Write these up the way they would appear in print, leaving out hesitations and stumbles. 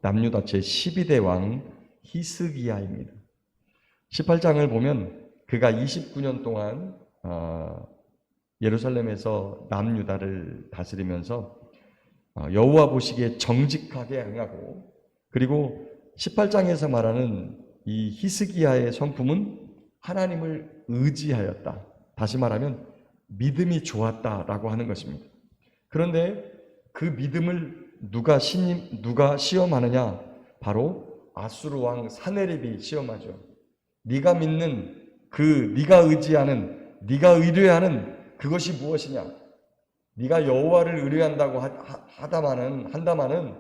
남유다 제12대 왕 히스기야입니다. 18장을 보면 그가 29년 동안 예루살렘에서 남유다를 다스리면서 여호와 보시기에 정직하게 행하고, 그리고 18장에서 말하는 이 히스기야의 성품은 하나님을 의지하였다. 다시 말하면 믿음이 좋았다라고 하는 것입니다. 그런데 그 믿음을 누가 시험하느냐? 바로 아수르 왕 사네립이 시험하죠. 네가 믿는 네가 의지하는, 네가 의뢰하는 그것이 무엇이냐? 네가 여호와를 의뢰한다고 한다마는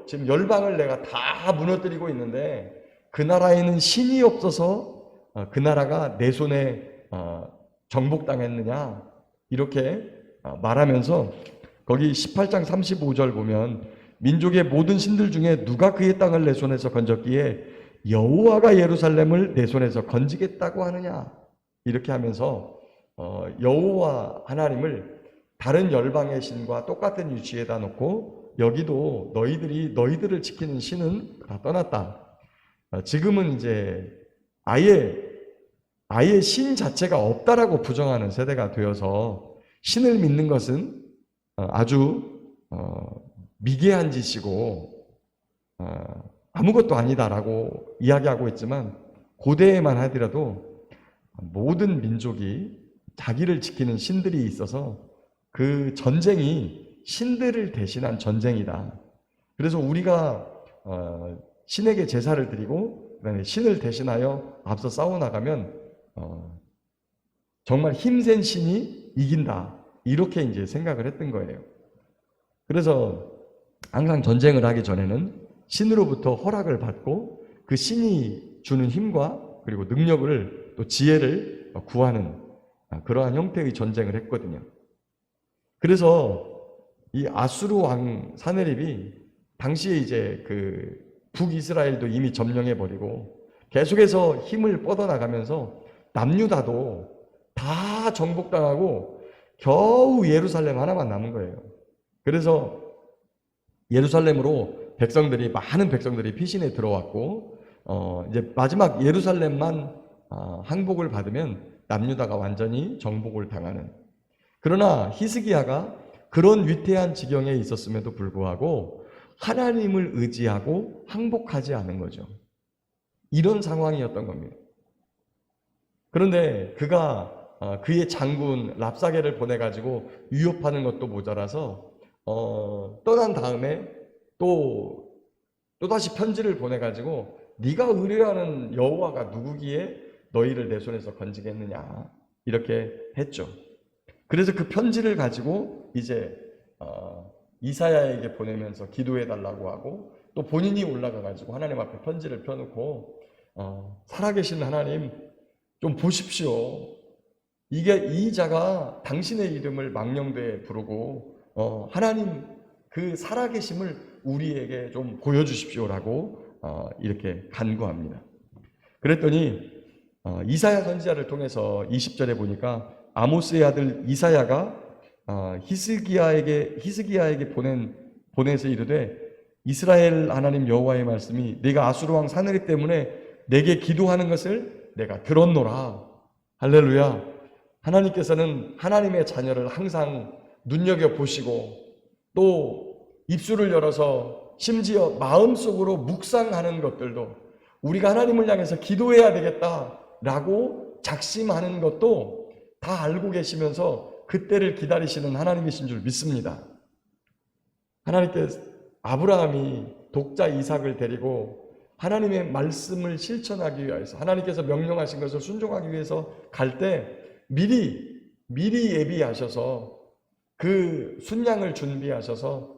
지금 열방을 내가 다 무너뜨리고 있는데 그 나라에는 신이 없어서 그 나라가 내 손에 정복당했느냐? 이렇게 말하면서 거기 18장 35절 보면 민족의 모든 신들 중에 누가 그의 땅을 내 손에서 건졌기에 여호와가 예루살렘을 내 손에서 건지겠다고 하느냐? 이렇게 하면서 여호와 하나님을 다른 열방의 신과 똑같은 위치에다 놓고 여기도 너희들을 지키는 신은 다 떠났다. 지금은 이제 아예 신 자체가 없다라고 부정하는 세대가 되어서 신을 믿는 것은 아주 미개한 짓이고 아무것도 아니다라고 이야기하고 있지만, 고대에만 하더라도 모든 민족이 자기를 지키는 신들이 있어서 그 전쟁이 신들을 대신한 전쟁이다. 그래서 우리가 신에게 제사를 드리고 그다음에 신을 대신하여 앞서 싸워나가면 정말 힘센 신이 이긴다. 이렇게 이제 생각을 했던 거예요. 그래서 항상 전쟁을 하기 전에는 신으로부터 허락을 받고 그 신이 주는 힘과 그리고 능력을 또 지혜를 구하는 그러한 형태의 전쟁을 했거든요. 그래서 이 아수르 왕 사네립이 당시에 이제 그 북이스라엘도 이미 점령해 버리고 계속해서 힘을 뻗어나가면서 남유다도 다 정복당하고 겨우 예루살렘 하나만 남은 거예요. 그래서 예루살렘으로 많은 백성들이 피신해 들어왔고, 이제 마지막 예루살렘만 항복을 받으면 남유다가 완전히 정복을 당하는. 그러나 히스기야가 그런 위태한 지경에 있었음에도 불구하고 하나님을 의지하고 항복하지 않은 거죠. 이런 상황이었던 겁니다. 그런데 그의 장군 랍사게를 보내가지고 위협하는 것도 모자라서 떠난 다음에 또다시 편지를 보내가지고 네가 의뢰하는 여호와가 누구기에 너희를 내 손에서 건지겠느냐 이렇게 했죠. 그래서 그 편지를 가지고 이제 이사야에게 보내면서 기도해달라고 하고, 또 본인이 올라가가지고 하나님 앞에 편지를 펴놓고 살아계신 하나님 좀 보십시오. 이 자가 당신의 이름을 망령되에 부르고 하나님 그 살아계심을 우리에게 좀 보여주십시오라고 이렇게 간구합니다. 그랬더니 이사야 선지자를 통해서 20절에 보니까 아모스의 아들 이사야가 히스기야에게 보내서 이르되 이스라엘 하나님 여호와의 말씀이 네가 아수르 왕 사네립 때문에 내게 기도하는 것을 내가 들었노라. 할렐루야. 하나님께서는 하나님의 자녀를 항상 눈여겨보시고 또 입술을 열어서 심지어 마음속으로 묵상하는 것들도 우리가 하나님을 향해서 기도해야 되겠다라고 작심하는 것도 다 알고 계시면서 그때를 기다리시는 하나님이신 줄 믿습니다. 하나님께서 아브라함이 독자 이삭을 데리고 하나님의 말씀을 실천하기 위해서, 하나님께서 명령하신 것을 순종하기 위해서 갈 때 미리 예비하셔서 그 순양을 준비하셔서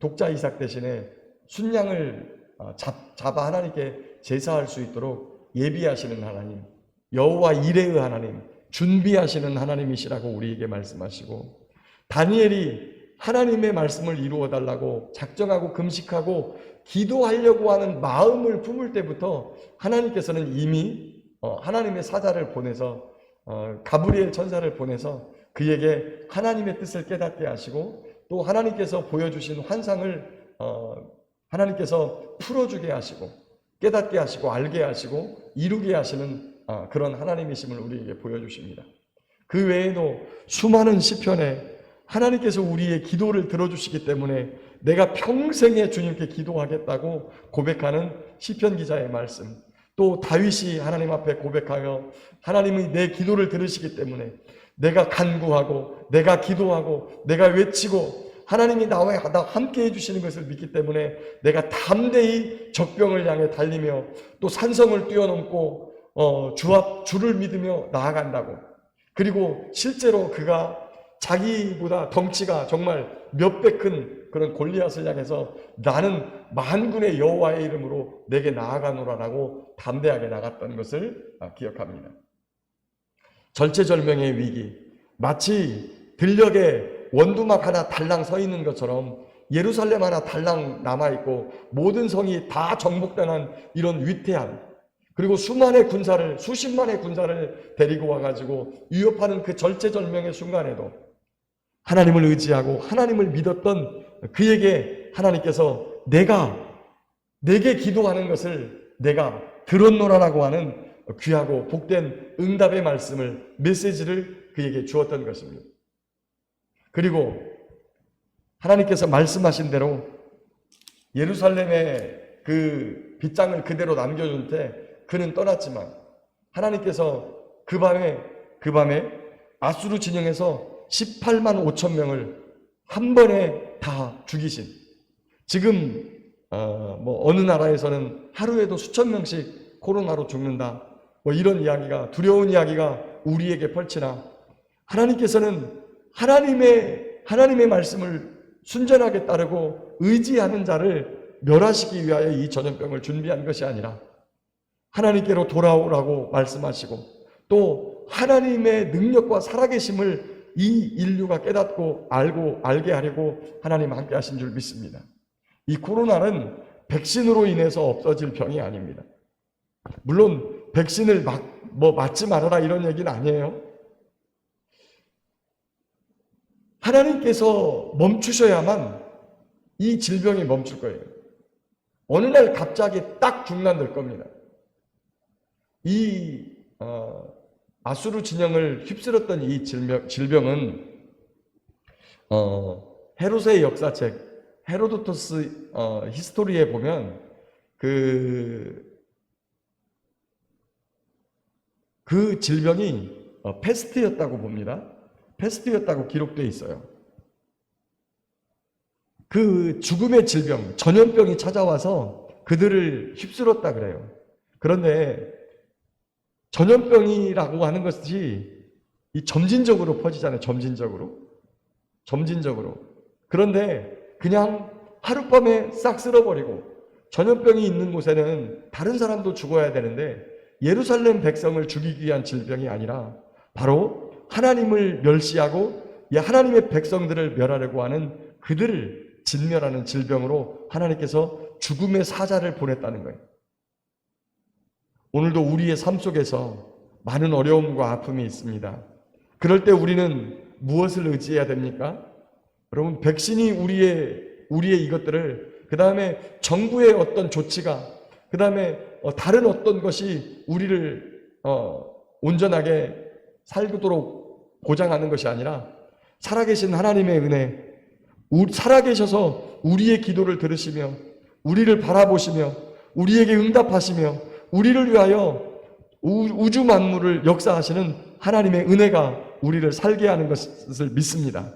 독자 이삭 대신에 순양을 잡아 하나님께 제사할 수 있도록 예비하시는 하나님, 여호와 이레의 하나님, 준비하시는 하나님이시라고 우리에게 말씀하시고, 다니엘이 하나님의 말씀을 이루어 달라고 작정하고 금식하고 기도하려고 하는 마음을 품을 때부터 하나님께서는 이미 하나님의 사자를 보내서 가브리엘 천사를 보내서 그에게 하나님의 뜻을 깨닫게 하시고 또 하나님께서 보여주신 환상을 하나님께서 풀어주게 하시고 깨닫게 하시고 알게 하시고 이루게 하시는 그런 하나님이심을 우리에게 보여주십니다. 그 외에도 수많은 시편에 하나님께서 우리의 기도를 들어주시기 때문에 내가 평생에 주님께 기도하겠다고 고백하는 시편 기자의 말씀, 또 다윗이 하나님 앞에 고백하여 하나님이 내 기도를 들으시기 때문에 내가 간구하고 내가 기도하고 내가 외치고 하나님이 나와 함께 해주시는 것을 믿기 때문에 내가 담대히 적병을 향해 달리며 또 산성을 뛰어넘고 주를 믿으며 나아간다고. 그리고 실제로 그가 자기보다 덩치가 정말 몇 배 큰 그런 골리앗을 향해서 나는 만군의 여호와의 이름으로 내게 나아가노라라고 담대하게 나갔던 것을 기억합니다. 절체절명의 위기, 마치 들녘에 원두막 하나 달랑 서 있는 것처럼 예루살렘 하나 달랑 남아있고 모든 성이 다 정복당한 이런 위태한, 그리고 수십만의 군사를 데리고 와가지고 위협하는 그 절체절명의 순간에도 하나님을 의지하고 하나님을 믿었던 그에게 하나님께서 내게 기도하는 것을 내가 들었노라라고 하는 귀하고 복된 응답의 말씀을, 메시지를 그에게 주었던 것입니다. 그리고 하나님께서 말씀하신 대로 예루살렘의 그 빗장을 그대로 남겨준 때 그는 떠났지만 하나님께서 그 밤에 아수르 진영에서 18만 5천 명을 한 번에 다 죽이신, 지금 어느 나라에서는 하루에도 수천 명씩 코로나로 죽는다, 이런 이야기가, 두려운 이야기가 우리에게 펼치나 하나님께서는 하나님의 말씀을 순전하게 따르고 의지하는 자를 멸하시기 위하여 이 전염병을 준비한 것이 아니라 하나님께로 돌아오라고 말씀하시고 또 하나님의 능력과 살아계심을 이 인류가 깨닫고 알게 하려고 하나님 함께 하신 줄 믿습니다. 이 코로나는 백신으로 인해서 없어질 병이 아닙니다. 물론 백신을 맞지 말아라 이런 얘기는 아니에요. 하나님께서 멈추셔야만 이 질병이 멈출 거예요. 어느 날 갑자기 딱 중단될 겁니다. 이 아수르 진영을 휩쓸었던 이 질병은 헤롯의 역사책 헤로도토스 히스토리에 보면 그 질병이 패스트였다고 봅니다. 패스트였다고 기록되어 있어요. 그 죽음의 질병, 전염병이 찾아와서 그들을 휩쓸었다 그래요. 그런데 전염병이라고 하는 것이 이 점진적으로 퍼지잖아요. 점진적으로. 그런데 그냥 하룻밤에 싹 쓸어버리고, 전염병이 있는 곳에는 다른 사람도 죽어야 되는데 예루살렘 백성을 죽이기 위한 질병이 아니라 바로 하나님을 멸시하고 하나님의 백성들을 멸하려고 하는 그들을 진멸하는 질병으로 하나님께서 죽음의 사자를 보냈다는 거예요. 오늘도 우리의 삶 속에서 많은 어려움과 아픔이 있습니다. 그럴 때 우리는 무엇을 의지해야 됩니까? 여러분, 백신이 우리의 이것들을, 그 다음에 정부의 어떤 조치가, 그 다음에 다른 어떤 것이 우리를 온전하게 살도록 보장하는 것이 아니라 살아계신 하나님의 은혜, 살아계셔서 우리의 기도를 들으시며 우리를 바라보시며 우리에게 응답하시며 우리를 위하여 우주 만물을 역사하시는 하나님의 은혜가 우리를 살게 하는 것을 믿습니다.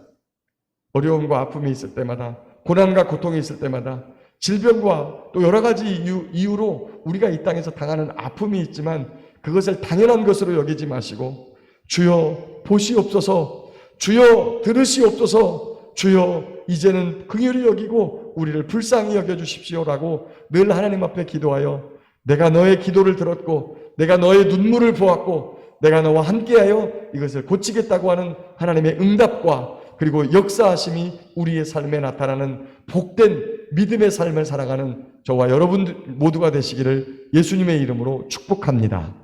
어려움과 아픔이 있을 때마다, 고난과 고통이 있을 때마다, 질병과 또 여러 가지 이유로 우리가 이 땅에서 당하는 아픔이 있지만 그것을 당연한 것으로 여기지 마시고 주여 보시옵소서, 주여 들으시옵소서, 주여 이제는 긍휼히 여기고 우리를 불쌍히 여겨주십시오라고 늘 하나님 앞에 기도하여 내가 너의 기도를 들었고 내가 너의 눈물을 보았고 내가 너와 함께하여 이것을 고치겠다고 하는 하나님의 응답과 그리고 역사하심이 우리의 삶에 나타나는 복된 믿음의 삶을 살아가는 저와 여러분 모두가 되시기를 예수님의 이름으로 축복합니다.